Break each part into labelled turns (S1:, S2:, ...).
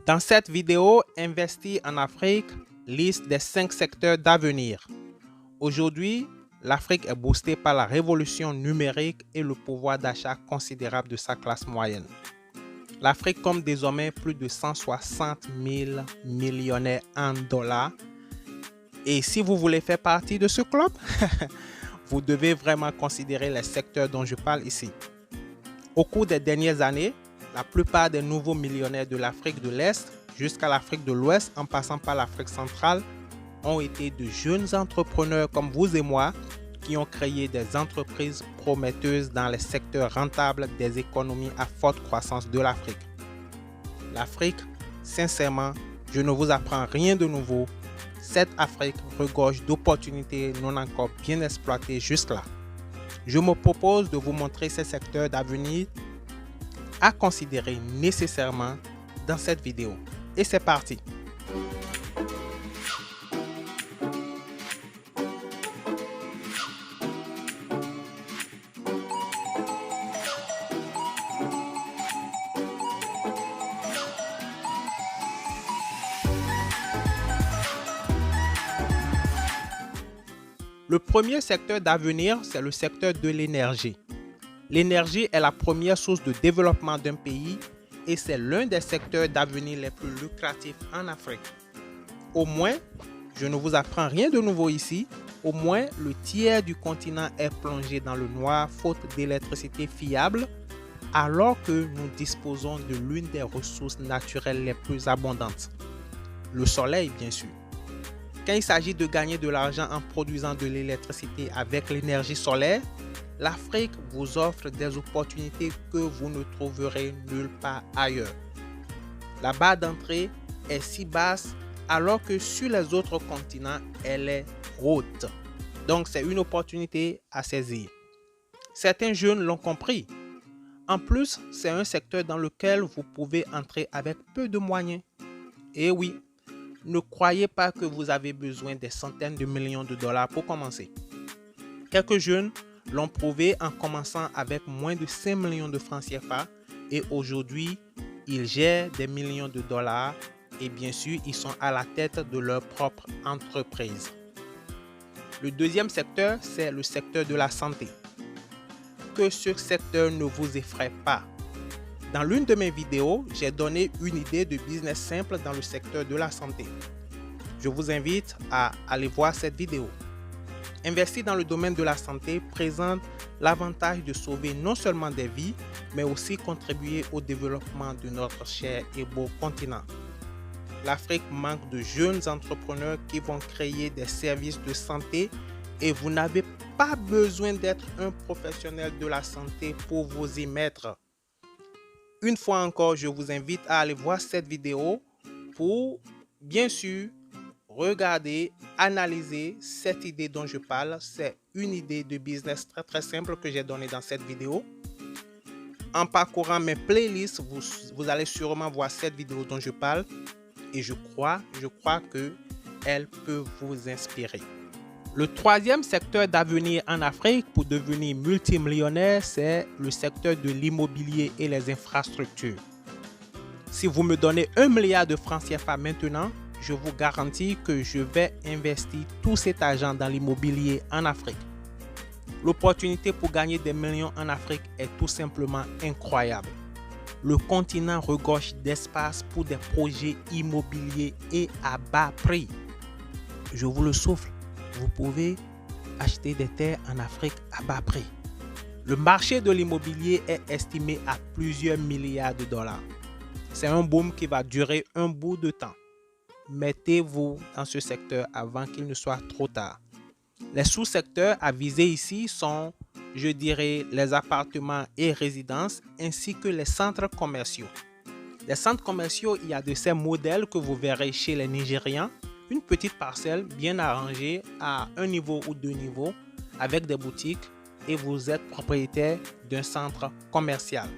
S1: Dans cette vidéo, Investir en Afrique, liste des 5 secteurs d'avenir. Aujourd'hui, l'Afrique est boostée par la révolution numérique et le pouvoir d'achat considérable de sa classe moyenne. L'Afrique compte désormais plus de 160 000 millionnaires en dollars. Et si vous voulez faire partie de ce club, vous devez vraiment considérer les secteurs dont je parle ici. Au cours des dernières années, la plupart des nouveaux millionnaires de l'Afrique de l'Est jusqu'à l'Afrique de l'Ouest en passant par l'Afrique centrale ont été de jeunes entrepreneurs comme vous et moi qui ont créé des entreprises prometteuses dans les secteurs rentables des économies à forte croissance de l'Afrique. L'Afrique, sincèrement, je ne vous apprends rien de nouveau. Cette Afrique regorge d'opportunités non encore bien exploitées jusque-là. Je me propose de vous montrer ces secteurs d'avenir à considérer nécessairement dans cette vidéo. Et c'est parti! Le premier secteur d'avenir, c'est le secteur de l'énergie. L'énergie est la première source de développement d'un pays et c'est l'un des secteurs d'avenir les plus lucratifs en Afrique. Au moins, je ne vous apprends rien de nouveau ici, au moins le tiers du continent est plongé dans le noir faute d'électricité fiable, alors que nous disposons de l'une des ressources naturelles les plus abondantes, le soleil bien sûr. Quand il s'agit de gagner de l'argent en produisant de l'électricité avec l'énergie solaire, l'Afrique vous offre des opportunités que vous ne trouverez nulle part ailleurs. La barre d'entrée est si basse alors que sur les autres continents, elle est haute. Donc, c'est une opportunité à saisir. Certains jeunes l'ont compris. En plus, c'est un secteur dans lequel vous pouvez entrer avec peu de moyens. Et oui, ne croyez pas que vous avez besoin des centaines de millions de dollars pour commencer. Quelques jeunes l'ont prouvé en commençant avec moins de 5 millions de francs CFA et aujourd'hui, ils gèrent des millions de dollars et bien sûr, ils sont à la tête de leur propre entreprise. Le deuxième secteur, c'est le secteur de la santé. Que ce secteur ne vous effraie pas. Dans l'une de mes vidéos, j'ai donné une idée de business simple dans le secteur de la santé. Je vous invite à aller voir cette vidéo. Investir dans le domaine de la santé présente l'avantage de sauver non seulement des vies, mais aussi contribuer au développement de notre cher et beau continent. L'Afrique manque de jeunes entrepreneurs qui vont créer des services de santé et vous n'avez pas besoin d'être un professionnel de la santé pour vous y mettre. Une fois encore, je vous invite à aller voir cette vidéo pour, bien sûr, regarder, analyser cette idée dont je parle. C'est une idée de business très simple que j'ai donnée dans cette vidéo. En parcourant mes playlists, vous allez sûrement voir cette vidéo dont je parle et je crois qu'elle peut vous inspirer. Le troisième secteur d'avenir en Afrique pour devenir multimillionnaire, c'est le secteur de l'immobilier et les infrastructures. Si vous me donnez 1 milliard de francs CFA maintenant, je vous garantis que je vais investir tout cet argent dans l'immobilier en Afrique. L'opportunité pour gagner des millions en Afrique est tout simplement incroyable. Le continent regorge d'espace pour des projets immobiliers et à bas prix. Je vous le souffle. Vous pouvez acheter des terres en Afrique à bas prix. Le marché de l'immobilier est estimé à plusieurs milliards de dollars. C'est un boom qui va durer un bout de temps. Mettez-vous dans ce secteur avant qu'il ne soit trop tard. Les sous-secteurs à viser ici sont, je dirais, les appartements et résidences ainsi que les centres commerciaux. Les centres commerciaux, il y a de ces modèles que vous verrez chez les Nigérians. Une petite parcelle bien arrangée à un niveau ou deux niveaux avec des boutiques et vous êtes propriétaire d'un centre commercial.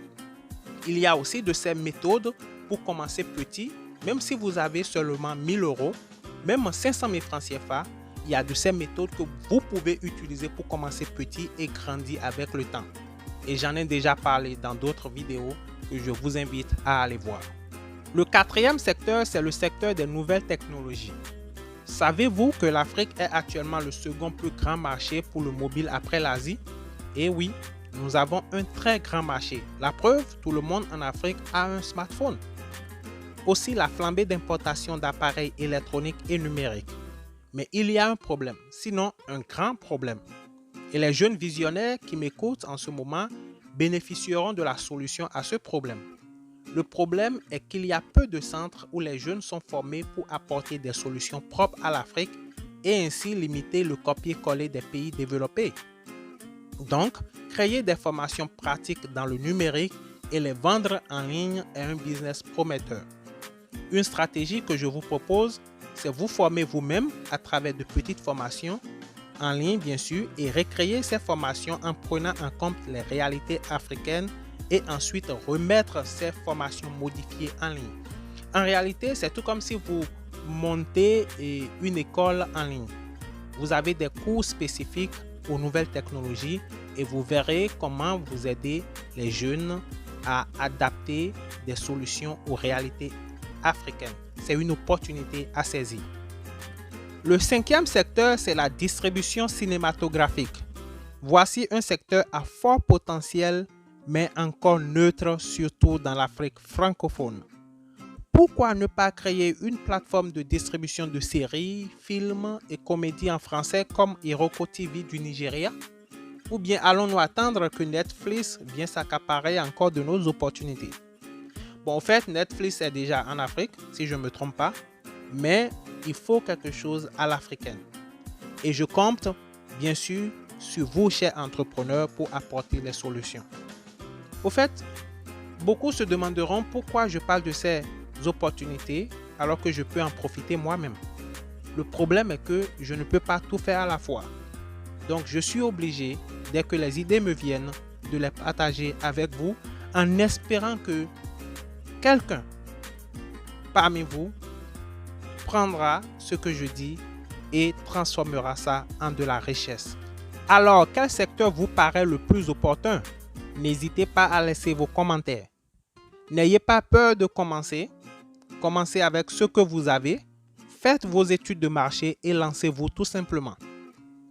S1: Il y a aussi de ces méthodes pour commencer petit, même si vous avez seulement 1 000 €, même 500 000 francs CFA, il y a de ces méthodes que vous pouvez utiliser pour commencer petit et grandir avec le temps. Et j'en ai déjà parlé dans d'autres vidéos que je vous invite à aller voir. Le quatrième secteur, c'est le secteur des nouvelles technologies. Savez-vous que l'Afrique est actuellement le second plus grand marché pour le mobile après l'Asie? Eh oui, nous avons un très grand marché. La preuve, tout le monde en Afrique a un smartphone. Aussi la flambée d'importation d'appareils électroniques et numériques. Mais il y a un problème, sinon un grand problème. Et les jeunes visionnaires qui m'écoutent en ce moment bénéficieront de la solution à ce problème. Le problème est qu'il y a peu de centres où les jeunes sont formés pour apporter des solutions propres à l'Afrique et ainsi limiter le copier-coller des pays développés. Donc, créer des formations pratiques dans le numérique et les vendre en ligne est un business prometteur. Une stratégie que je vous propose, c'est vous former vous-même à travers de petites formations, en ligne bien sûr, et recréer ces formations en prenant en compte les réalités africaines et ensuite remettre ces formations modifiées en ligne. En réalité, c'est tout comme si vous montez une école en ligne. Vous avez des cours spécifiques aux nouvelles technologies et vous verrez comment vous aider les jeunes à adapter des solutions aux réalités africaines. C'est une opportunité à saisir. Le cinquième secteur, c'est la distribution cinématographique. Voici un secteur à fort potentiel, mais encore neutre, surtout dans l'Afrique francophone. Pourquoi ne pas créer une plateforme de distribution de séries, films et comédies en français comme Iroko TV du Nigeria? Ou bien allons-nous attendre que Netflix vienne s'accaparer encore de nos opportunités? Bon, en fait, Netflix est déjà en Afrique, si je ne me trompe pas, mais il faut quelque chose à l'africaine. Et je compte, bien sûr, sur vous, chers entrepreneurs, pour apporter les solutions. Au fait, beaucoup se demanderont pourquoi je parle de ces opportunités alors que je peux en profiter moi-même. Le problème est que je ne peux pas tout faire à la fois. Donc, je suis obligé, dès que les idées me viennent, de les partager avec vous en espérant que quelqu'un parmi vous prendra ce que je dis et transformera ça en de la richesse. Alors, quel secteur vous paraît le plus opportun? N'hésitez pas à laisser vos commentaires. N'ayez pas peur de commencer. Commencez avec ce que vous avez. Faites vos études de marché et lancez-vous tout simplement.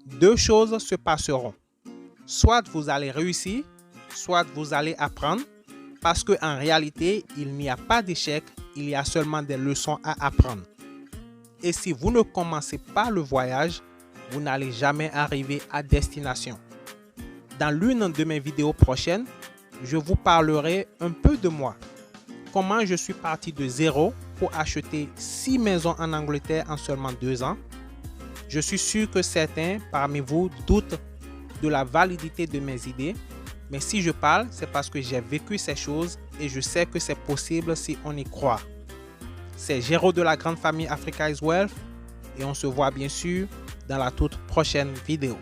S1: Deux choses se passeront. Soit vous allez réussir, soit vous allez apprendre, parce qu'en réalité, il n'y a pas d'échec, il y a seulement des leçons à apprendre. Et si vous ne commencez pas le voyage, vous n'allez jamais arriver à destination. Dans l'une de mes vidéos prochaines, je vous parlerai un peu de moi. Comment je suis parti de zéro pour acheter 6 maisons en Angleterre en seulement 2 ans. Je suis sûr que certains parmi vous doutent de la validité de mes idées. Mais si je parle, c'est parce que j'ai vécu ces choses et je sais que c'est possible si on y croit. C'est Géraud de la grande famille Africa is Wealth et on se voit bien sûr dans la toute prochaine vidéo.